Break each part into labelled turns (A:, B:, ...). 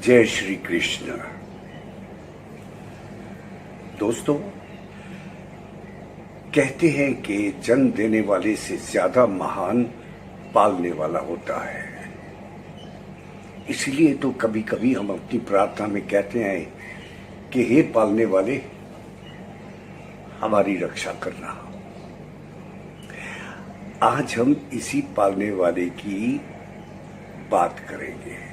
A: जय श्री कृष्ण। दोस्तों, कहते हैं कि जन्म देने वाले से ज्यादा महान पालने वाला होता है। इसलिए तो कभी कभी हम अपनी प्रार्थना में कहते हैं कि हे पालने वाले, हमारी रक्षा करना। आज हम इसी पालने वाले की बात करेंगे।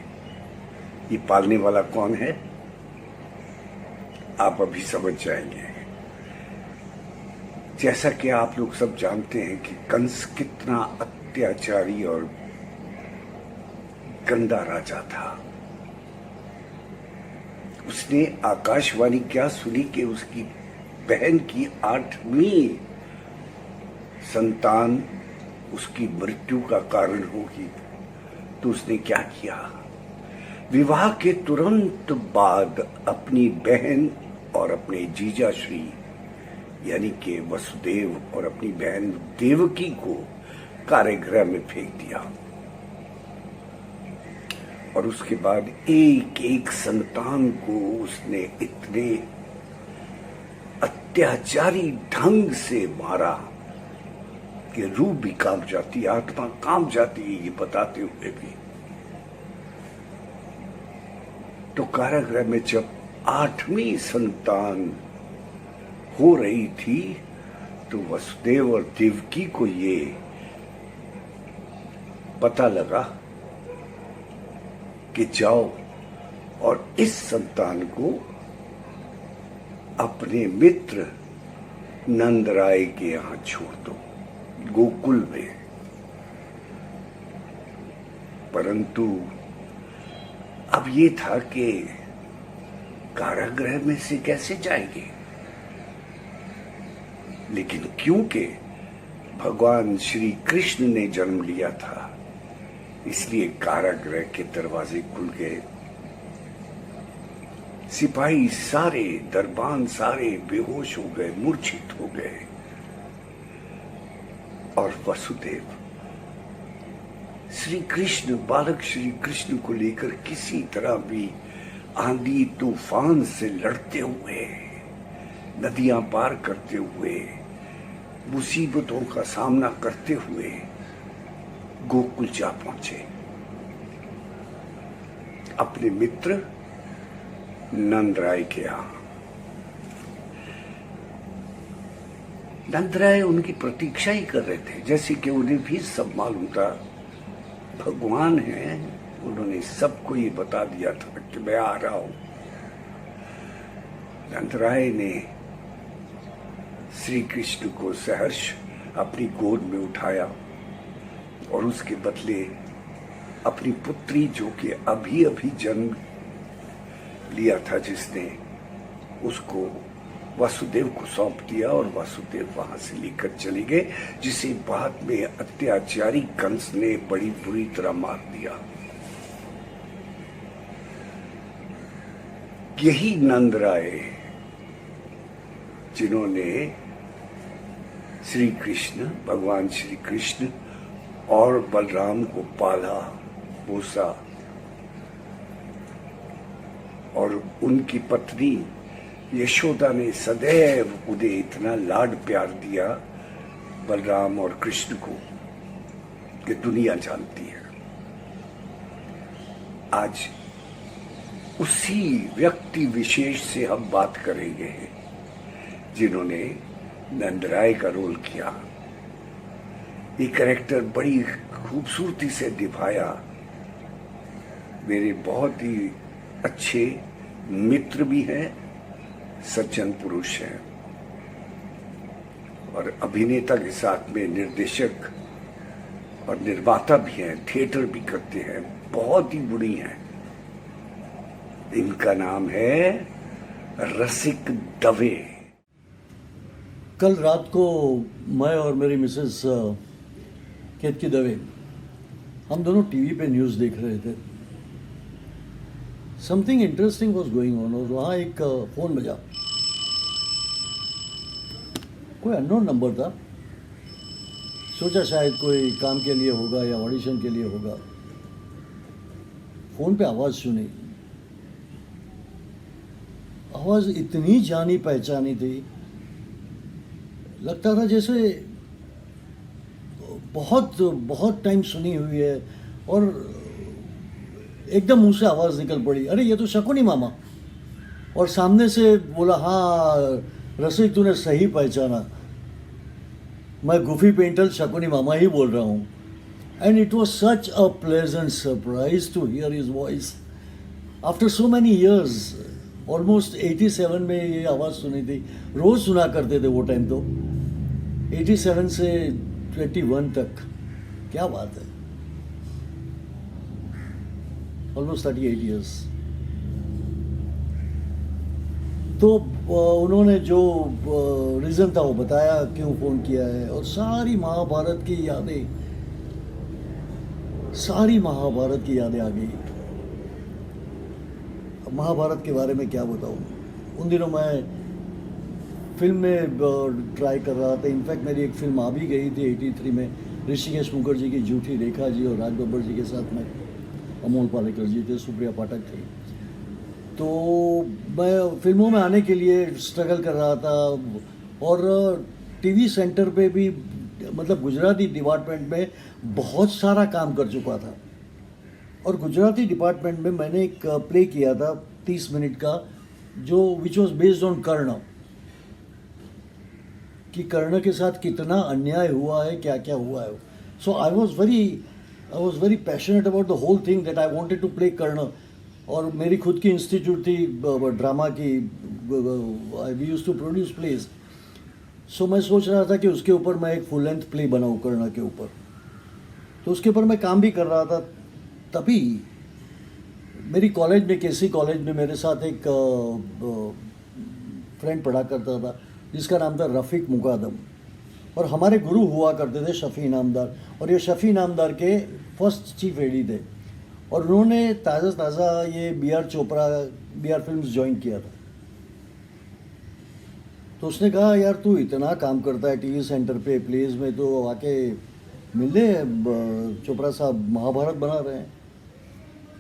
A: ये पालने वाला कौन है, आप अभी समझ जाएंगे। जैसा कि आप लोग सब जानते हैं कि कंस कितना अत्याचारी और गंदा राजा था। उसने आकाशवाणी क्या सुनी कि उसकी बहन की 8वीं संतान उसकी मृत्यु का कारण होगी, तो उसने क्या किया? विवाह के तुरंत बाद अपनी बहन और अपने जीजा श्री यानी कि वसुदेव और अपनी बहन देवकी को कारागृह में फेंक दिया और उसके बाद एक एक संतान को उसने इतने अत्याचारी ढंग से मारा कि रूह भी कांप जाती, आत्मा कांप जाती है ये बताते हुए भी। तो कारागृह में जब 8वीं संतान हो रही थी तो वसुदेव और देवकी को ये पता लगा कि जाओ और इस संतान को अपने मित्र नंदराय के यहां छोड़ दो, गोकुल में। परंतु अब ये था कि कारागृह में से कैसे जाएंगे, लेकिन क्योंकि भगवान श्री कृष्ण ने जन्म लिया था इसलिए कारागृह के दरवाजे खुल गए। सिपाही सारे, दरबान सारे बेहोश हो गए, मूर्छित हो गए और वसुदेव श्री कृष्ण, बालक श्री कृष्ण को लेकर किसी तरह भी आंधी तूफान से लड़ते हुए, नदियां पार करते हुए, मुसीबतों का सामना करते हुए गोकुल जा पहुंचे अपने मित्र नंदराय के यहां। नंदराय उनकी प्रतीक्षा ही कर रहे थे, जैसे कि उन्हें भी सब मालूम था भगवान है। उन्होंने सबको ये बता दिया था कि मैं आ रहा हूं। नंदराय ने श्री कृष्ण को सहर्ष अपनी गोद में उठाया और उसके बदले अपनी पुत्री, जो कि अभी अभी जन्म लिया था जिसने, उसको वसुदेव को सौंप दिया और वसुदेव वहां से लेकर चले गए, जिसे बाद में अत्याचारी कंस ने बड़ी बुरी तरह मार दिया। यही नंदराय जिन्होंने श्री कृष्ण, भगवान श्री कृष्ण और बलराम को पाला पोसा और उनकी पत्नी यशोदा ने सदैव उन्हें इतना लाड प्यार दिया, बलराम और कृष्ण को, कि दुनिया जानती है। आज उसी व्यक्ति विशेष से हम बात करेंगे जिन्होंने नंदराय का रोल किया। ये कैरेक्टर बड़ी खूबसूरती से निभाया मेरे बहुत ही अच्छे मित्र भी हैं, सज्जन पुरुष हैं और अभिनेता के साथ में निर्देशक और निर्माता भी हैं, थिएटर भी करते हैं, बहुत ही गुणी हैं। इनका नाम है रसिक दवे।
B: कल रात को मैं और मेरी मिसेस केतकी दवे, हम दोनों टीवी पे न्यूज़ देख रहे थे। Something interesting was going on और वहाँ एक फ़ोन बजा। कोई अननोन नंबर था। सोचा शायद कोई काम के लिए होगा या ऑडिशन के लिए होगा। फ़ोन पे आवाज़ सुनी आवाज़ इतनी जानी पहचानी थी, लगता था जैसे बहुत बहुत टाइम सुनी हुई है, और एकदम मुंह से आवाज़ निकल पड़ी, अरे ये तो शकुनी मामा। और सामने से बोला, हाँ रसिक तूने सही पहचाना, मैं गुफी पेंटर शकुनी मामा ही बोल रहा हूँ। And it was such a pleasant surprise to hear his voice after so many years. Almost 87 में ये आवाज़ सुनी थी, रोज़ सुना करते थे वो टाइम तो, 87 से 21 तक। क्या बात है, ऑलमोस्ट 38 ईयर्स। तो उन्होंने जो रीज़न था वो बताया क्यों फ़ोन किया है, और सारी महाभारत की यादें आ गई। अब महाभारत के बारे में क्या बताऊँ, उन दिनों मैं फिल्म में ट्राई कर रहा था। इनफैक्ट मेरी एक फिल्म आ भी गई थी 83 में, ऋषिकेश मुखर्जी की झूठी रेखा जी और राज बब्बर जी के साथ में, अमोल पालेकर जी थे, सुप्रिया पाठक थी। तो मैं फिल्मों में आने के लिए स्ट्रगल कर रहा था, और टीवी सेंटर पे भी, मतलब गुजराती डिपार्टमेंट में बहुत सारा काम कर चुका था। और गुजराती डिपार्टमेंट में मैंने एक प्ले किया था 30 मिनट का, जो विच वॉज बेस्ड ऑन कर्ण, कि कर्ण के साथ कितना अन्याय हुआ है, क्या क्या हुआ है। So I was very passionate about the whole thing, that I wanted to play Karna. और मेरी खुद की इंस्टीट्यूट थी ड्रामा की, we used to produce plays. So मैं सोच रहा था कि उसके ऊपर मैं एक फुल लेंथ प्ले बनाऊँ कर्ण के ऊपर। तो उसके ऊपर मैं काम भी कर रहा था। तभी मेरी कॉलेज में, केसी कॉलेज में, मेरे साथ एक फ्रेंड पढ़ा करता था जिसका नाम था रफ़ीक मुकादम, और हमारे गुरु हुआ करते थे शफ़ी इनामदार, और ये शफ़ी इनामदार के फर्स्ट चीफ एडी थे। और उन्होंने ताज़ा ये बी आर फिल्म्स ज्वाइन किया था। तो उसने कहा, यार तू इतना काम करता है टीवी सेंटर पे, प्लेज में, तो आके मिल ले, चोपड़ा साहब महाभारत बना रहे हैं।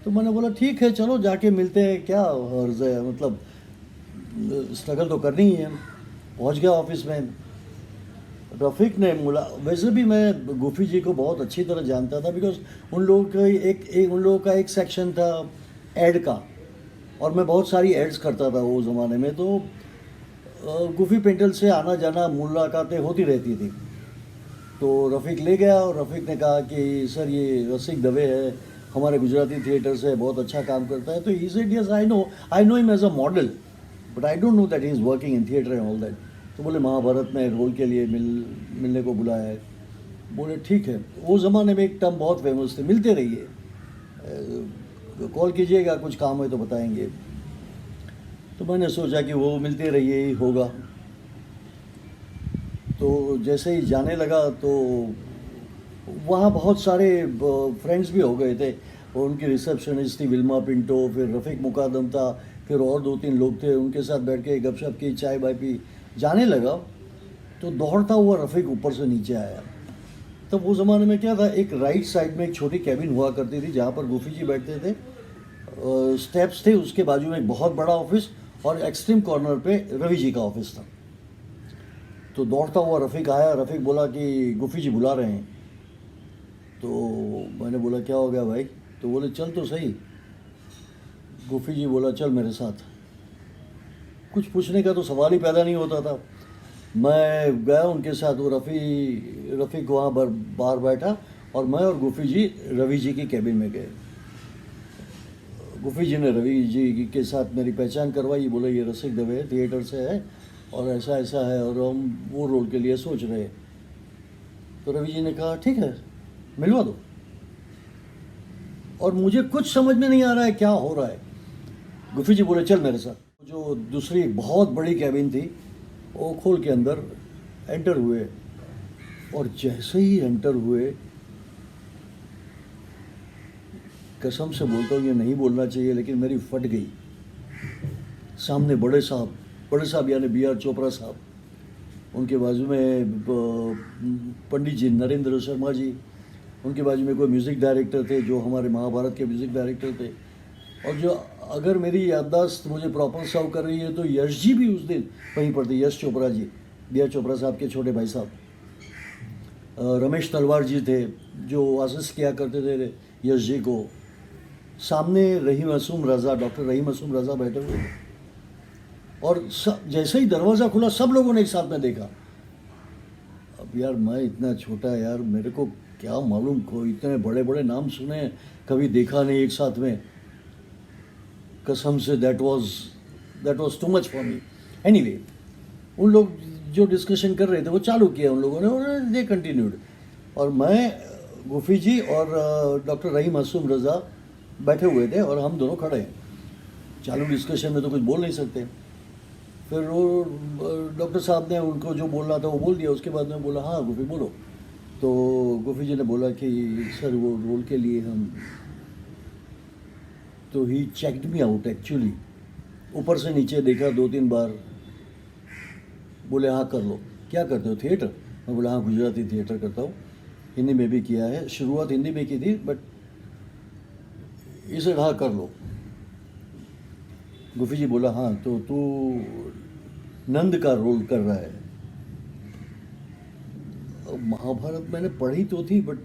B: तो मैंने बोला ठीक है, चलो जाके मिलते हैं, क्या हर्ज है, मतलब स्ट्रगल तो करनी ही है। पहुंच गया ऑफिस में। रफ़ीक ने वैसे भी मैं गुफी जी को बहुत अच्छी तरह जानता था, बिकॉज उन लोगों का एक सेक्शन था एड का, और मैं बहुत सारी एड्स करता था वो ज़माने में। तो गुफी पेंटल से आना जाना, मुलाकातें होती रहती थी। तो रफ़ीक ले गया, और रफ़ीक ने कहा कि सर ये रसिक दवे है, हमारे गुजराती थिएटर से बहुत अच्छा काम करता है। तो he said yes, I know him as a model, but I don't know that he is working in theatre and all that. तो बोले महाभारत में रोल के लिए मिलने को बुलाया है। बोले ठीक है। वो ज़माने में एक टर्म बहुत फेमस थे, मिलते रहिए, कॉल कीजिएगा, कुछ काम है तो बताएंगे। तो मैंने सोचा कि वो मिलते रहिए ही होगा। तो जैसे ही जाने लगा तो वहाँ बहुत सारे फ्रेंड्स भी हो गए थे, और उनकी रिसेप्शनिस्ट थी विल्मा पिंटो, फिर रफ़ीक मुकादम था, फिर और 2-3 लोग थे, उनके साथ बैठ के गपशप की, चाय बाय पी। जाने लगा तो दौड़ता हुआ रफ़ीक ऊपर से नीचे आया। तब वो ज़माने में क्या था, एक राइट साइड में एक छोटी कैबिन हुआ करती थी जहाँ पर गुफी जी बैठते थे, स्टेप्स थे, उसके बाजू में एक बहुत बड़ा ऑफिस, और एक्सट्रीम कॉर्नर पे रवि जी का ऑफिस था। तो दौड़ता हुआ रफ़ीक आया। रफ़ीक बोला कि गुफी जी बुला रहे हैं। तो मैंने बोला क्या हो गया भाई? तो बोले चल तो सही। गुफी जी बोला चल मेरे साथ। कुछ पूछने का तो सवाल ही पैदा नहीं होता था। मैं गया उनके साथ। वो रफ़ीक वहाँ बाहर बैठा, और मैं और गुफी जी रवि जी की कैबिन में गए। गुफी जी ने रवि जी के साथ मेरी पहचान करवाई। बोले ये रसिक दवे थिएटर से है, और ऐसा ऐसा है, और हम वो रोल के लिए सोच रहे हैं। तो रवि जी ने कहा ठीक है, मिलवा दो। और मुझे कुछ समझ में नहीं आ रहा है क्या हो रहा है। गुफी जी बोले चल मेरे साथ। जो दूसरी बहुत बड़ी कैबिन थी वो खोल के अंदर एंटर हुए, और जैसे ही एंटर हुए, कसम से बोलता हूँ ये नहीं बोलना चाहिए, लेकिन मेरी फट गई। सामने बड़े साहब यानी बी आर चोपड़ा साहब, उनके बाजू में पंडित जी नरेंद्र शर्मा जी, उनके बाजू में कोई म्यूज़िक डायरेक्टर थे जो हमारे महाभारत के म्यूज़िक डायरेक्टर थे, और जो अगर मेरी याददाश्त मुझे प्रॉपर सर्व कर रही है तो यश जी भी उस दिन वहीं पर थे, यश चोपड़ा जी, बी आर चोपड़ा साहब के छोटे भाई साहब। रमेश तलवार जी थे जो असिस्ट किया करते थे यश जी को। सामने रहीम मासूम रज़ा, डॉक्टर रहीम मासूम रज़ा बैठे हुए थे। और जैसे ही दरवाज़ा खुला सब लोगों ने एक साथ में देखा। अब यार मैं इतना छोटा, यार मेरे को क्या मालूम, कोई इतने बड़े बड़े नाम सुने, कभी देखा नहीं एक साथ में, कसम say that was too much for me. Anyway, उन लोग जो डिस्कशन कर रहे थे वो चालू किया उन लोगों ने और दे कंटिन्यूड। और मैं, गुफी जी और डॉक्टर रहीम मासूम रज़ा बैठे हुए थे और हम दोनों खड़े हैं। चालू डिस्कशन में तो कुछ बोल नहीं सकते। फिर वो डॉक्टर साहब ने उनको जो बोलना था वो बोल दिया। उसके बाद में बोला हाँ गुफी बोलो। तो गुफी जी ने बोला कि सर वो रोल के लिए हम, तो ही चेक्ड मी आउट एक्चुअली, ऊपर से नीचे देखा 2-3 बार। बोले हाँ कर लो। क्या करते हो, थिएटर? मैं बोला हाँ गुजराती थिएटर करता हूँ, हिंदी में भी किया है, शुरुआत हिंदी में की थी बट इसे हाँ कर लो। गुफी जी बोला हाँ तो तू नंद का रोल कर रहा है। महाभारत मैंने पढ़ी तो थी बट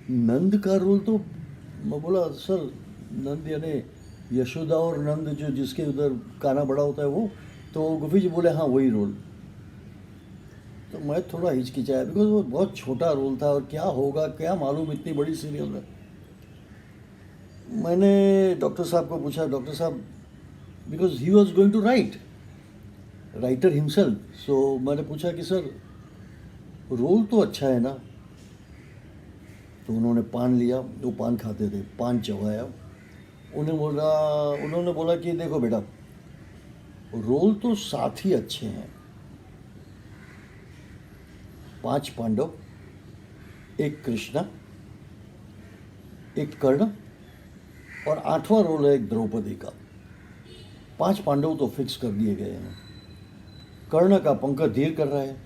B: नंद का रोल तो, मैं बोला सर नंद यानी यशोदा और नंद जो जिसके उधर काना बड़ा होता है वो। तो गुफी जी बोले हाँ वही रोल। तो मैं थोड़ा हिचकिचाया बिकॉज वो बहुत छोटा रोल था और क्या होगा क्या मालूम इतनी बड़ी सीरियल में। मैंने डॉक्टर साहब को पूछा, डॉक्टर साहब, because he was going to writer himself, so मैंने पूछा कि सर रोल तो अच्छा है ना? तो उन्होंने पान लिया, वो पान खाते थे, पान चबाया। उन्होंने बोला कि देखो बेटा रोल तो 7 ही अच्छे हैं, 5 पांडव, 1 कृष्णा, 1 कर्ण और 8वां रोल है एक द्रौपदी का। 5 पांडव तो फिक्स कर दिए गए हैं। कर्ण का पंकज धीर कर रहा है।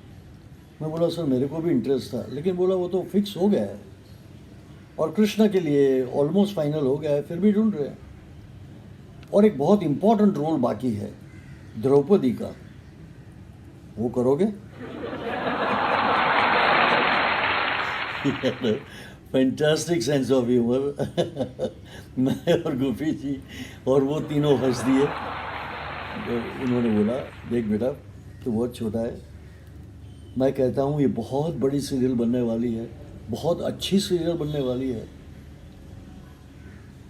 B: मैं बोला सर मेरे को भी इंटरेस्ट था, लेकिन बोला वो तो फिक्स हो गया है। और कृष्ण के लिए ऑलमोस्ट फाइनल हो गया है, फिर भी ढूंढ रहे हैं। और एक बहुत इंपॉर्टेंट रोल बाकी है द्रौपदी का, वो करोगे? Fantastic sense of humour. मैं और गुफी जी और वो तीनों हंस दिए। तो उन्होंने बोला देख बेटा तो बहुत छोटा है, मैं कहता हूँ ये बहुत बड़ी सीरियल बनने वाली है, बहुत अच्छी सीरियल बनने वाली है।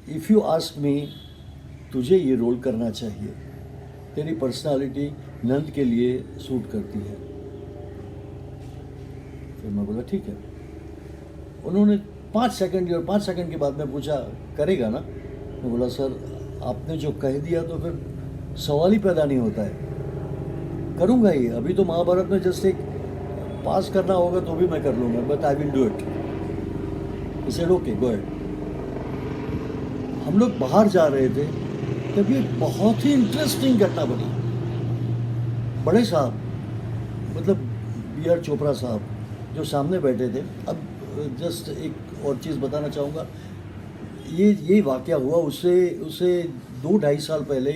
B: इफ़ यू आस्क मी, तुझे ये रोल करना चाहिए, तेरी पर्सनालिटी नंद के लिए सूट करती है। फिर मैं बोला ठीक है। उन्होंने 5 सेकंड और 5 सेकंड के बाद में पूछा करेगा ना? मैं बोला सर आपने जो कह दिया तो फिर सवाल ही पैदा नहीं होता है, करूँगा ही। अभी तो महाभारत में जस्ट एक पास करना होगा तो भी मैं कर लूँगा, but I will do it. He said okay go ahead. हम लोग बाहर जा रहे थे तब ये बहुत ही इंटरेस्टिंग घटना बनी। बड़े साहब मतलब बी आर चोपड़ा साहब जो सामने बैठे थे। अब जस्ट एक और चीज़ बताना चाहूँगा, ये वाक़या हुआ उससे 2-2.5 साल पहले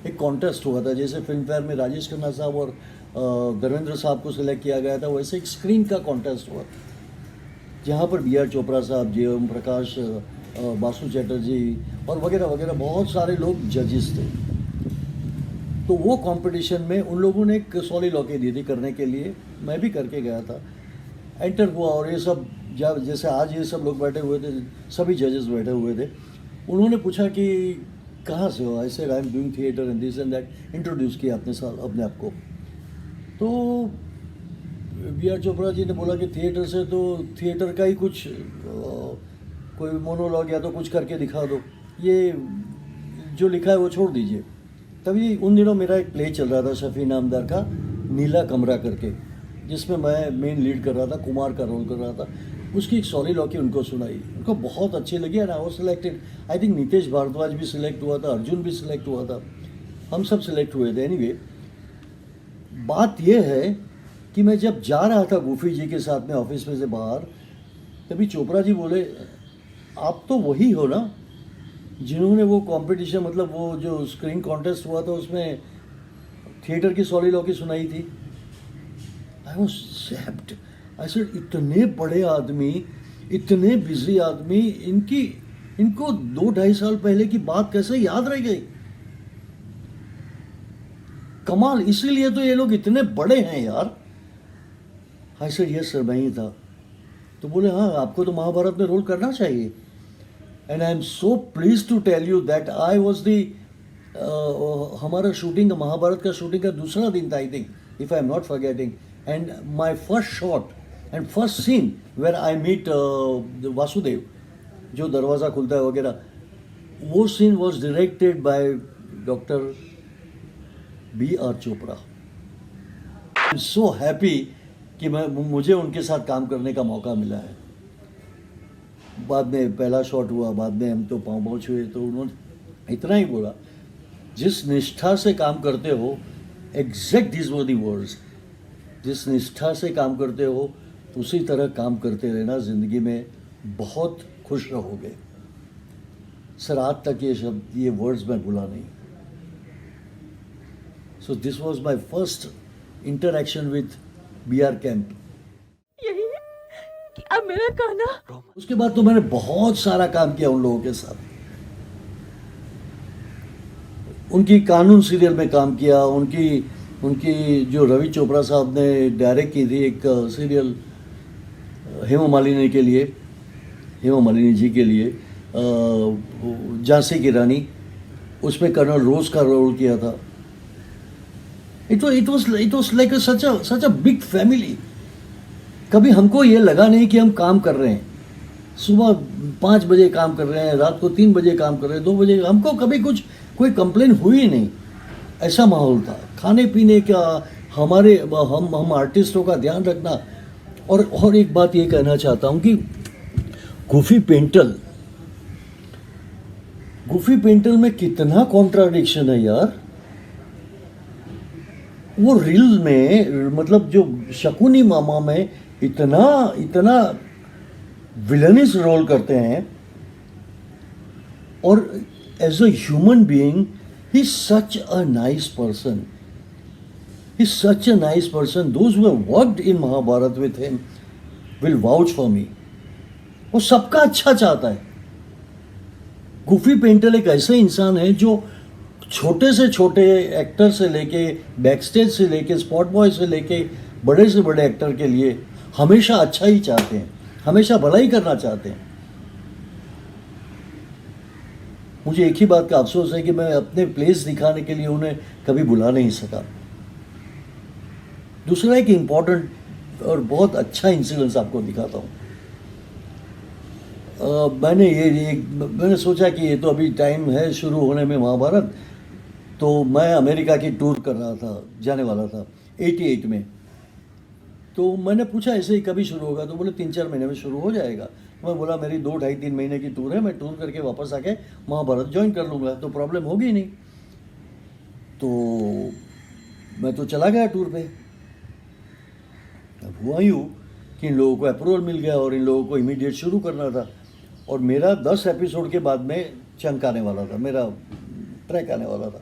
B: एक कॉन्टेस्ट हुआ था। जैसे फिल्म फेयर में राजेश खन्ना साहब और धर्मेंद्र साहब को सिलेक्ट किया गया था, वैसे एक स्क्रीन का कॉन्टेस्ट हुआ जहाँ पर बी आर चोपड़ा साहब, जे ओम प्रकाश, बासु चैटर्जी और वगैरह वगैरह बहुत सारे लोग जजेस थे। तो वो कंपटीशन में उन लोगों ने एक सॉलिलॉकी दी थी करने के लिए, मैं भी करके गया था। एंटर हुआ और ये सब जैसे आज ये सब लोग बैठे हुए थे, सभी जजेस बैठे हुए थे। उन्होंने पूछा कि कहाँ से हो? ऐसे I am doing theatre and this and that, introduce किया अपने आप को। तो बी आर चोपड़ा जी ने बोला कि थिएटर से तो थिएटर का ही कुछ कोई मोनोलॉग या तो कुछ करके दिखा दो, ये जो लिखा है वो छोड़ दीजिए। तभी उन दिनों मेरा एक प्ले चल रहा था शफी नामदार का, नीला कमरा करके, जिसमें मैं मेन लीड कर रहा था, कुमार का रोल कर रहा था। उसकी एक सॉलिलॉकी उनको सुनाई, उनको बहुत अच्छी लगी and I was selected. I think Nitish Bharadwaj भी सिलेक्ट हुआ था, अर्जुन भी सिलेक्ट हुआ था, हम सब सिलेक्ट हुए थे। एनीवे, बात यह है कि मैं जब जा रहा था गुफी जी के साथ में ऑफिस में से बाहर, तभी चोपड़ा जी बोले आप तो वही हो ना जिन्होंने वो कंपटीशन, मतलब वो जो स्क्रीन कॉन्टेस्ट हुआ था उसमें थिएटर की सॉलिलॉकी सुनाई थी। I was सेप्ड। आई सेड इतने बड़े आदमी, इतने बिजी आदमी, इनको 2-2.5 साल पहले की बात कैसे याद रह गई? कमाल, इसीलिए तो ये लोग इतने बड़े हैं यार। आई सेड यस सर, मैं ही था। तो बोले हाँ, आपको तो महाभारत में रोल करना चाहिए। And I am so pleased to tell you that I was the, हमारा शूटिंग, महाभारत का शूटिंग का दूसरा दिन था I think, if I am not forgetting, and my first shot and first scene where I meet Vasudev, जो दरवाज़ा खुलता है वगैरह, वो scene was directed by doctor B.R. Chopra. I am so happy कि मुझे उनके साथ काम करने का मौका मिला है। बाद में पहला शॉट हुआ, बाद में हम तो पाँव छुए, तो उन्होंने इतना ही बोला, जिस निष्ठा से काम करते हो, exact this were the words, जिस निष्ठा से काम करते हो उसी तरह काम करते रहना, ज़िंदगी में बहुत खुश रहोगे। सर आज तक ये शब्द, ये वर्ड्स मैं भूला नहीं। So this was my first interaction with B.R. Camp.
C: यही है कि अब मेरा कहना।
B: उसके बाद तो मैंने बहुत सारा काम किया उन लोगों के साथ। उनकी कानून सीरियल में काम किया, उनकी जो रवि चोपड़ा साहब ने डायरेक्ट की थी एक सीरियल हेमा मालिनी के लिए, हेमा मालिनी जी के लिए, झांसी की रानी, उसमें कर्नल रोज का रोल किया था। It was like such a big family. कभी हमको ये लगा नहीं कि हम काम कर रहे हैं, सुबह 5 बजे काम कर रहे हैं, रात को 3 बजे काम कर रहे हैं, 2 बजे, हमको कभी कोई कंप्लेन हुई नहीं। ऐसा माहौल था। खाने पीने का, हमारे हम आर्टिस्टों का ध्यान रखना। और एक बात ये कहना चाहता हूँ कि गुफी पेंटल में कितना कॉन्ट्राडिक्शन है यार। वो रील में, मतलब जो शकुनी मामा में इतना विलनिस रोल करते हैं, और as a human being he is such a nice person. He is such a nice person. Those who have worked in Mahabharat with him will vouch for me. वो सबका अच्छा चाहता है। गुफी पेंटल एक ऐसे इंसान है जो छोटे से छोटे एक्टर से लेके, बैकस्टेज से लेके, स्पॉट बॉय से लेके, बड़े से बड़े एक्टर के लिए हमेशा अच्छा ही चाहते हैं, हमेशा भलाई करना चाहते हैं। मुझे एक ही बात का अफसोस है कि मैं अपने प्लेस दिखाने के लिए उन्हें कभी बुला नहीं सका। दूसरा एक इम्पॉर्टेंट और बहुत अच्छा इंसिडेंस आपको दिखाता हूँ। मैंने सोचा कि ये तो अभी टाइम है शुरू होने में महाभारत, तो मैं अमेरिका की टूर कर रहा था, जाने वाला था 88 में। तो मैंने पूछा ऐसे ही कभी शुरू होगा, तो बोले 3-4 महीने में शुरू हो जाएगा। मैं बोला मेरी 2-2.5-3 महीने की टूर है, मैं टूर करके वापस आके महाभारत ज्वाइन कर लूँगा, तो प्रॉब्लम होगी नहीं। तो मैं तो चला गया टूर पे। अब हुआ यूँ कि इन लोगों को अप्रूवल मिल गया और इन लोगों को इमीडिएट शुरू करना था, और मेरा 10 एपिसोड के बाद में चंक आने वाला था, मेरा ट्रैक आने वाला था।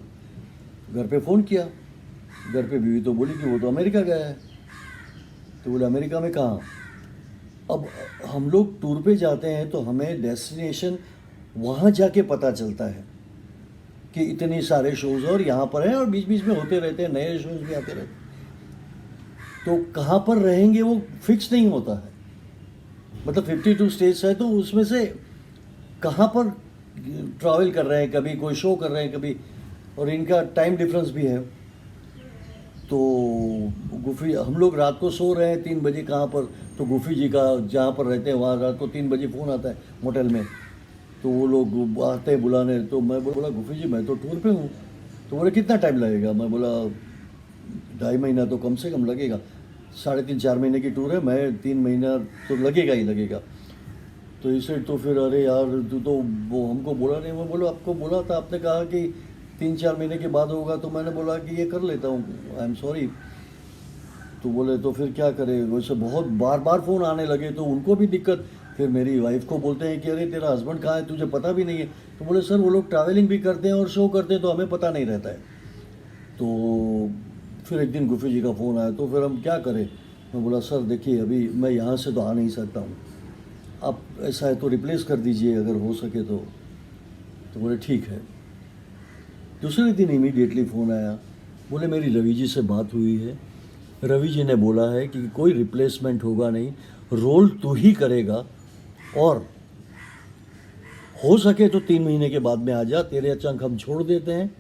B: घर पे फ़ोन किया, घर पे बीवी तो बोली कि वो तो अमेरिका गया है। तो बोले अमेरिका में कहाँ? अब हम लोग टूर पे जाते हैं तो हमें डेस्टिनेशन वहाँ जाके पता चलता है कि इतने सारे शोज़ और यहाँ पर हैं, और बीच बीच में होते रहते हैं, नए शोज़ भी आते रहते हैं। तो कहाँ पर रहेंगे वो फिक्स नहीं होता है। मतलब 52 स्टेट्स है, तो उसमें से कहाँ पर ट्रैवल कर रहे हैं, कभी कोई शो कर रहे हैं, कभी, और इनका टाइम डिफरेंस भी है। तो गुफी, हम लोग रात को सो रहे हैं 3 बजे कहाँ पर, तो गुफी जी का जहाँ पर रहते हैं वहाँ रात को 3 बजे फ़ोन आता है मोटेल में। तो वो लोग आते हैं बुलाने। तो मैं बोला गुफी जी मैं तो टूर पे हूँ। तो बोले कितना टाइम लगेगा? मैं बोला 2.5 महीना तो कम से कम लगेगा। 3.5-4 महीने की टूर है, मैं 3 महीना तो लगेगा ही लगेगा। तो इसे तो फिर अरे यार तू तो वो हमको बोला नहीं। मैं बोला आपको बोला था, आपने कहा कि 3-4 महीने के बाद होगा, तो मैंने बोला कि ये कर लेता हूँ, आई एम सॉरी। तो बोले तो फिर क्या करें? वैसे बहुत बार बार फ़ोन आने लगे, तो उनको भी दिक्कत फिर मेरी वाइफ को बोलते हैं कि अरे तेरा हस्बैंड कहाँ है, तुझे पता भी नहीं है। तो बोले सर वो लोग ट्रैवलिंग भी करते हैं और शो करते हैं तो हमें पता नहीं रहता है। तो फिर एक दिन गुफी जी का फ़ोन आया, तो फिर हम क्या करें। मैं बोला सर देखिए अभी मैं यहाँ से तो आ नहीं सकता हूँ, आप ऐसा है तो रिप्लेस कर दीजिए अगर हो सके तो। बोले ठीक है। दूसरे दिन इमीडिएटली फ़ोन आया, बोले मेरी रवि जी से बात हुई है, रवि जी ने बोला है कि कोई रिप्लेसमेंट होगा नहीं, रोल तू ही करेगा और हो सके तो 3 महीने के बाद में आ जा, तेरे अचंक हम छोड़ देते हैं,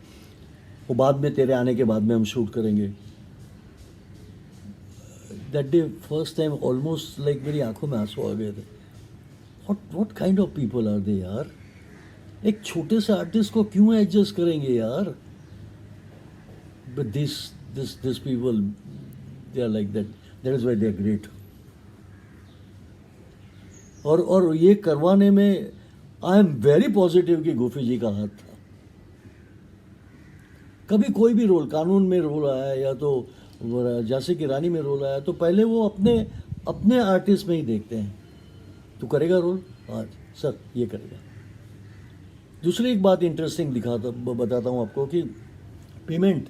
B: वो बाद में तेरे आने के बाद में हम शूट करेंगे। That day first time almost like मेरी आंखों में आंसू आ गए थे। What kind of people are they यार। एक छोटे से आर्टिस्ट को क्यों एडजस्ट करेंगे यार। But this people they are like that, that is why they are great. और ये करवाने में आई एम वेरी पॉजिटिव कि गोफी जी का हाथ था। कभी कोई भी रोल, कानून में रोल आया या तो झांसी की रानी में रोल आया, तो पहले वो अपने आर्टिस्ट में ही देखते हैं, तू करेगा रोल, हाँ सर ये करेगा। दूसरी एक बात इंटरेस्टिंग बताता हूँ आपको कि पेमेंट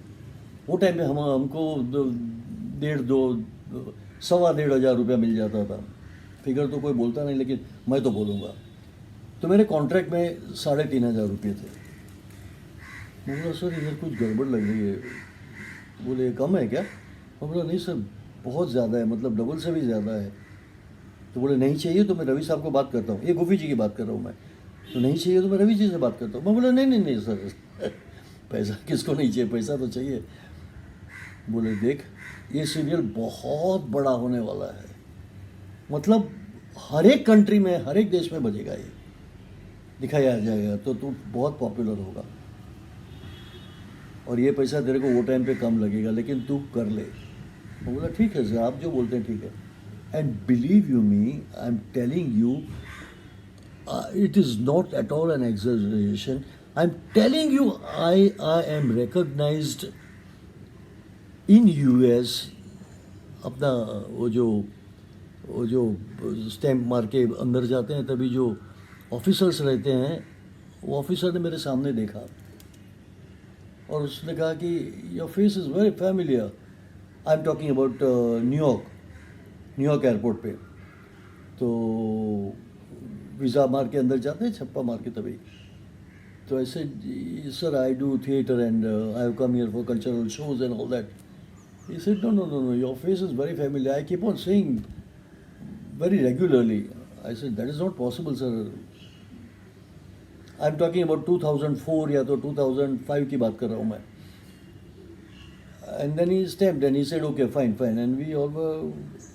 B: वो टाइम पे हमको 1,500-1,500 रुपया मिल जाता था। फिगर तो कोई बोलता नहीं लेकिन मैं तो बोलूँगा। तो मेरे कॉन्ट्रैक्ट में 3,500 रुपये थे। मैं बोला सर इधर कुछ गड़बड़ लग रही है। बोले कम है क्या। मैं बोला नहीं सर बहुत ज़्यादा है, मतलब डबल से भी ज़्यादा है। तो बोले नहीं चाहिए तो मैं रवि साहब को बात करता हूँ, ये गोफी जी की बात कर रहा हूँ मैं। तो नहीं चाहिए तो मैं रवि जी से बात करता हूँ। मैं बोला नहीं सर पैसा किसको नहीं चाहिए, पैसा तो चाहिए। बोले देख ये सीरियल बहुत बड़ा होने वाला है, मतलब हर एक कंट्री में हर एक देश में बजेगा, ये दिखाया जाएगा, तो तू बहुत पॉपुलर होगा और ये पैसा तेरे को वो टाइम पे कम लगेगा लेकिन तू कर ले। मैं बोला ठीक है सर आप जो बोलते हैं ठीक है। And believe you me I am telling you it is not at all an exaggeration. I'm telling you, I am recognized in US. अपना वो जो स्टैम्प मार के अंदर जाते हैं तभी जो ऑफिसर्स रहते हैं, वो ऑफिसर ने मेरे सामने देखा और उसने कहा कि your face is very familiar. I am talking about New York airport पे। तो वीज़ा मार के अंदर जाते हैं, छप्पा मार के तभी। तो ऐसे sir I do theatre and I have come here for cultural shows and all that. He said know your face is very familiar, I keep on saying very regularly. I said that is not possible sir. I am talking about 2004 या तो 2005 की बात कर रहा हूँ मैं। And then he stamped and he said okay fine and we all were,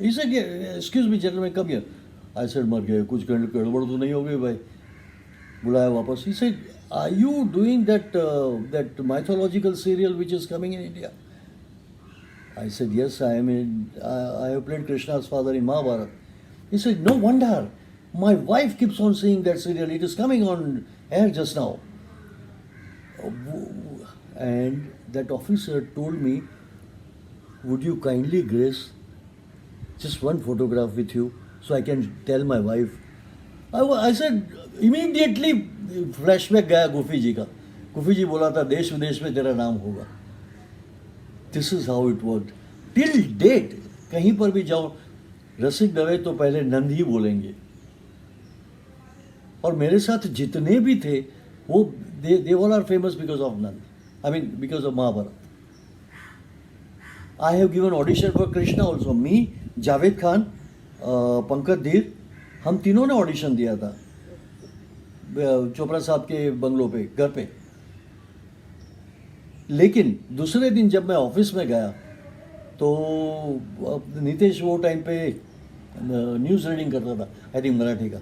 B: he said yeah, excuse me gentlemen come here. I said मर गए, कुछ गड़बड़ तो नहीं हो गई भाई। बुलाया वापस। He said are you doing that mythological serial which is coming in India? I said yes I am I have played Krishna's father in Mahabharata. He said, no wonder. My wife keeps on seeing that serial. It is coming on air just now. And that officer told me, would you kindly grace just one photograph with you so I can tell my wife. I said, immediately flashback गया गोफी जी का. गोफी जी बोला था देश विदेश में तेरा नाम होगा. This is how it worked. Till date, कहीं पर भी जाओ रसिक दवे तो पहले नंद ही बोलेंगे. और मेरे साथ जितने भी थे वो they all are famous because of Nand. I mean because of Mahabharata. I have given audition for Krishna also. Me, Javed Khan, Pankaj धीर, हम तीनों ने ऑडिशन दिया था चोपड़ा साहब के बंगलों पे, घर पे. लेकिन दूसरे दिन जब मैं ऑफिस में गया तो नितेश वो टाइम पे न्यूज़ रीडिंग करता था, आई थिंक मराठी का.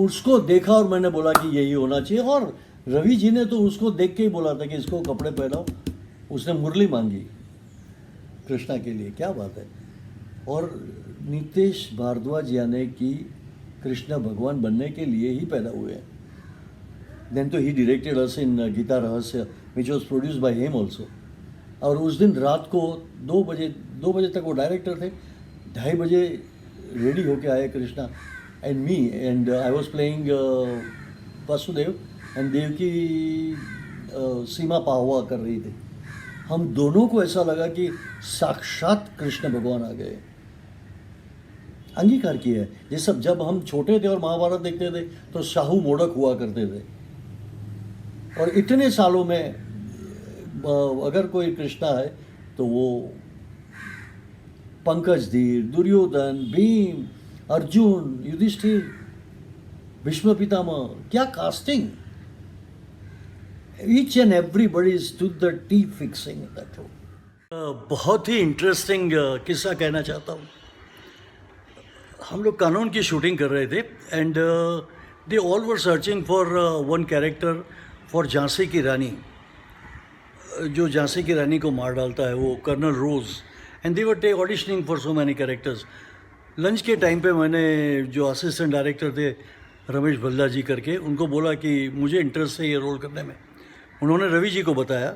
B: उसको देखा और मैंने बोला कि यही होना चाहिए. और रवि जी ने तो उसको देख के ही बोला था कि इसको कपड़े पहनाओ. उसने मुरली मांगी कृष्णा के लिए. क्या बात है. और नितेश भारद्वाज यानी कि कृष्ण भगवान बनने के लिए ही पैदा हुए हैं. देन तो ही डायरेक्टेड अस इन गीता रहस्य which was produced by him also. और उस दिन रात को 2 बजे तक वो डायरेक्टर थे. 2:30 बजे रेडी होके आए Krishna and me, and I was playing Vasudev and Devaki Seema Pahwa कर रही थी। हम दोनों को ऐसा लगा कि साक्षात कृष्ण भगवान आ गए। अंगीकार किया है। ये सब जब हम छोटे थे और महाभारत देखते थे तो शाहू मोडक हुआ करते थे, और इतने सालों में अगर कोई कृष्णा है तो वो पंकज धीर, दुर्योधन, भीम, अर्जुन, युधिष्ठिर, भीष्म पितामह, क्या casting! Each and everybody is to the T fixing that role. बहुत ही इंटरेस्टिंग किस्सा कहना चाहता हूँ। हम लोग कानून की शूटिंग कर रहे थे and they all were searching for one character for Jhansi की रानी। जो झांसी की रानी को मार डालता है वो colonel Rose, and they were auditioning for so many characters. Lunch के टाइम पे मैंने जो असिस्टेंट डायरेक्टर थे रमेश भल्ला जी करके, उनको बोला कि मुझे इंटरेस्ट है ये रोल करने में। उन्होंने रवि जी को बताया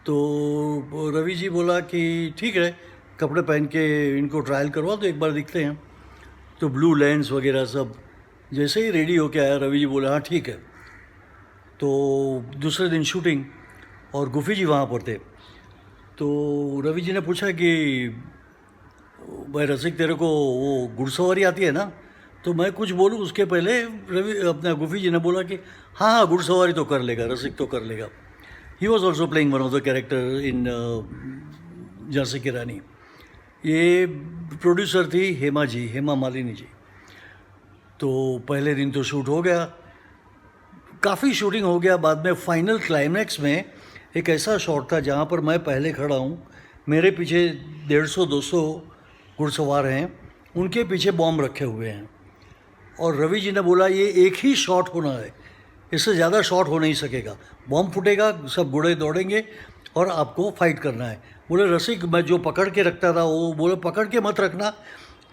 B: तो रवि जी बोला कि ठीक है, कपड़े पहन के इनको ट्रायल करवा तो एक बार दिखते हैं। तो ब्लू लेंस वगैरह सब जैसे ही रेडी होके आया, रवि जी बोले हाँ ठीक है। तो दूसरे दिन शूटिंग और गुफी जी वहाँ पर थे। तो रवि जी ने पूछा कि भाई रसिक तेरे को वो घुड़सवारी आती है ना? तो मैं कुछ बोलूँ उसके पहले अपना गुफी जी ने बोला कि हाँ हाँ घुड़सवारी तो कर लेगा, रसिक तो कर लेगा। He was also playing one of the character in Jhansi की रानी। ये प्रोड्यूसर थी हेमा मालिनी जी। तो पहले दिन तो शूट हो गया, काफ़ी शूटिंग हो गया। बाद में फाइनल क्लाइमैक्स में एक ऐसा शॉट था जहाँ पर मैं पहले खड़ा हूँ, मेरे पीछे 150-200 घुड़सवार हैं, उनके पीछे बॉम्ब रखे हुए हैं। और रवि जी ने बोला ये एक ही शॉट होना है, इससे ज़्यादा शॉट हो नहीं सकेगा। बॉम्ब फूटेगा, सब घोड़े दौड़ेंगे और आपको फाइट करना है। बोले रसिक मैं जो पकड़ के रखता था वो बोले पकड़ के मत रखना,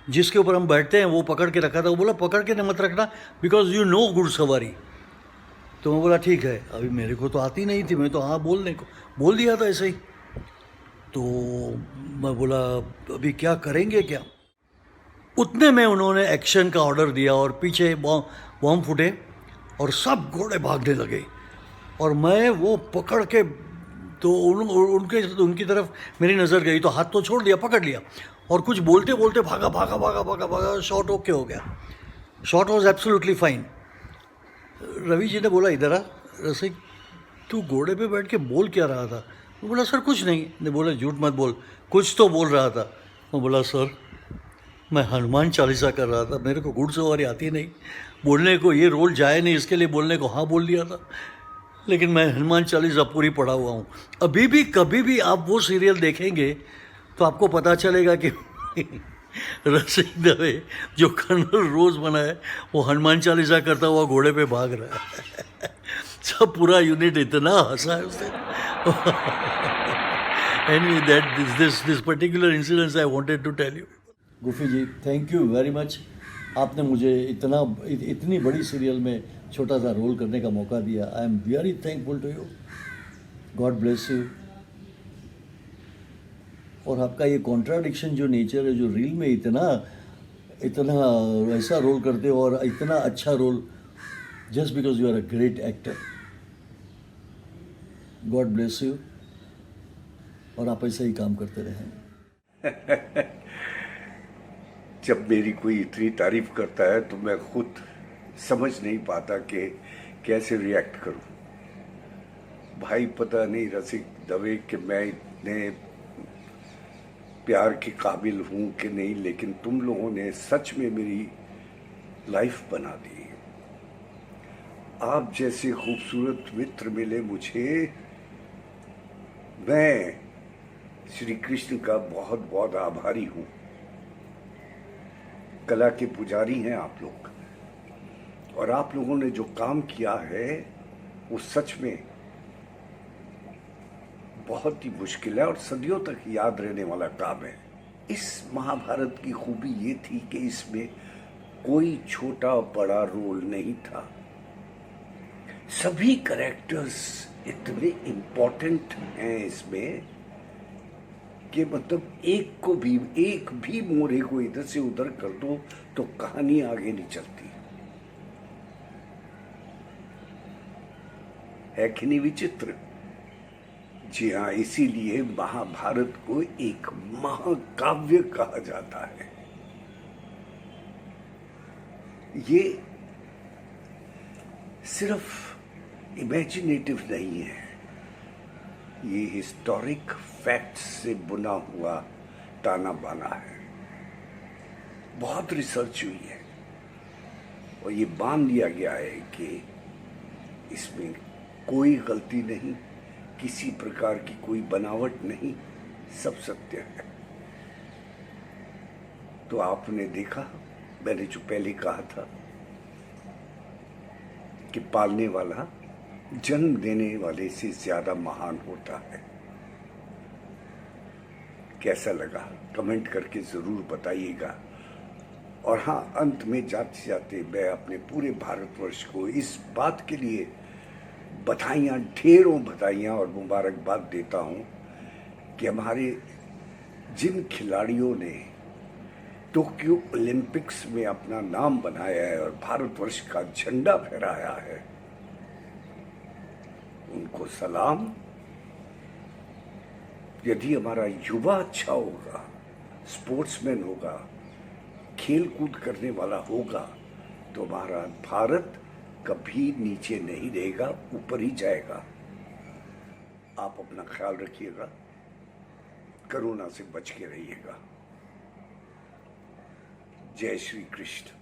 B: जिसके ऊपर हम बैठते हैं वो पकड़ के रखा था। वो बोला पकड़ के मत रखना बिकॉज यू नो घुड़सवारी। तो मैं बोला ठीक है, अभी मेरे को तो आती नहीं थी, मैं तो हाँ बोल दिया था ऐसे ही। तो मैं बोला अभी क्या करेंगे क्या? उतने में उन्होंने एक्शन का ऑर्डर दिया और पीछे बॉम्ब फूटे और सब घोड़े भागने लगे। और मैं वो पकड़ के तो उनकी तरफ मेरी नज़र गई तो हाथ तो छोड़ दिया, पकड़ लिया और कुछ बोलते बोलते भागा। शॉट ओके हो गया, shot was absolutely fine. Ravi ji ने बोला इधर आ रसिक, तू घोड़े पे बैठ के बोल क्या रहा था? मैं बोला सर कुछ नहीं। ने बोला झूठ मत बोल, कुछ तो बोल रहा था। मैं बोला सर मैं हनुमान चालीसा कर रहा था, मेरे को घुड़सवारी आती नहीं, बोलने को ये रोल जाए नहीं इसके लिए बोलने को हाँ बोल दिया था, लेकिन मैं हनुमान चालीसा पूरी पढ़ा हुआ हूँ। अभी भी कभी भी आप वो सीरियल देखेंगे तो आपको पता चलेगा कि रसिक दवे जो कर्नल रोज बना है वो हनुमान चालीसा करता हुआ घोड़े पे भाग रहा है। सब पूरा यूनिट इतना हंसा है उससे। Anyway, this particular incident I wanted to tell you. Gufi ji thank you very much, आपने मुझे इतनी बड़ी सीरियल में छोटा सा रोल करने का मौका दिया। I am very thankful to you, God bless you. और आपका ये कॉन्ट्राडिक्शन जो नेचर है, जो रील में इतना ऐसा रोल करते हो और इतना अच्छा role, just because you are a great actor. God bless you और आप ऐसे ही काम करते रहें।
A: जब मेरी कोई इतनी तारीफ करता है तो मैं खुद समझ नहीं पाता कि कैसे रिएक्ट करूं। भाई पता नहीं रसिक दवे कि मैं इतने प्यार के काबिल हूं कि नहीं, लेकिन तुम लोगों ने सच में मेरी लाइफ बना दी। आप जैसे खूबसूरत मित्र मिले मुझे, मैं श्री कृष्ण का बहुत बहुत आभारी हूं। कला के पुजारी हैं आप लोग, और आप लोगों ने जो काम किया है वो सच में बहुत ही मुश्किल है और सदियों तक याद रहने वाला काम है। इस महाभारत की खूबी ये थी कि इसमें कोई छोटा बड़ा रोल नहीं था, सभी कैरेक्टर्स इतने इम्पोर्टेंट हैं इसमें कि मतलब एक भी मोरे को इधर से उधर कर दो तो कहानी आगे नहीं चलती। है कि नहीं विचित्र? जी हाँ, इसीलिए महाभारत को एक महाकाव्य कहा जाता है। ये सिर्फ इमेजिनेटिव नहीं है, ये हिस्टोरिक फैक्ट्स से बुना हुआ ताना बाना है। बहुत रिसर्च हुई है और ये मान लिया गया है कि इसमें कोई गलती नहीं, किसी प्रकार की कोई बनावट नहीं, सब सत्य है। तो आपने देखा, मैंने जो पहले कहा था कि पालने वाला जन्म देने वाले से ज्यादा महान होता है। कैसा लगा कमेंट करके जरूर बताइएगा। और हाँ, अंत में जाते जाते मैं अपने पूरे भारतवर्ष को इस बात के लिए बधाइयाँ, ढेरों बधाइयाँ और मुबारकबाद देता हूँ कि हमारे जिन खिलाड़ियों ने टोक्यो ओलंपिक्स में अपना नाम बनाया है और भारतवर्ष का झंडा फहराया है, उनको सलाम। यदि हमारा युवा अच्छा होगा, स्पोर्ट्समैन होगा, खेल कूद करने वाला होगा, तो हमारा भारत कभी नीचे नहीं रहेगा, ऊपर ही जाएगा। आप अपना ख्याल रखिएगा, कोरोना से बच के रहिएगा। जय श्री कृष्ण।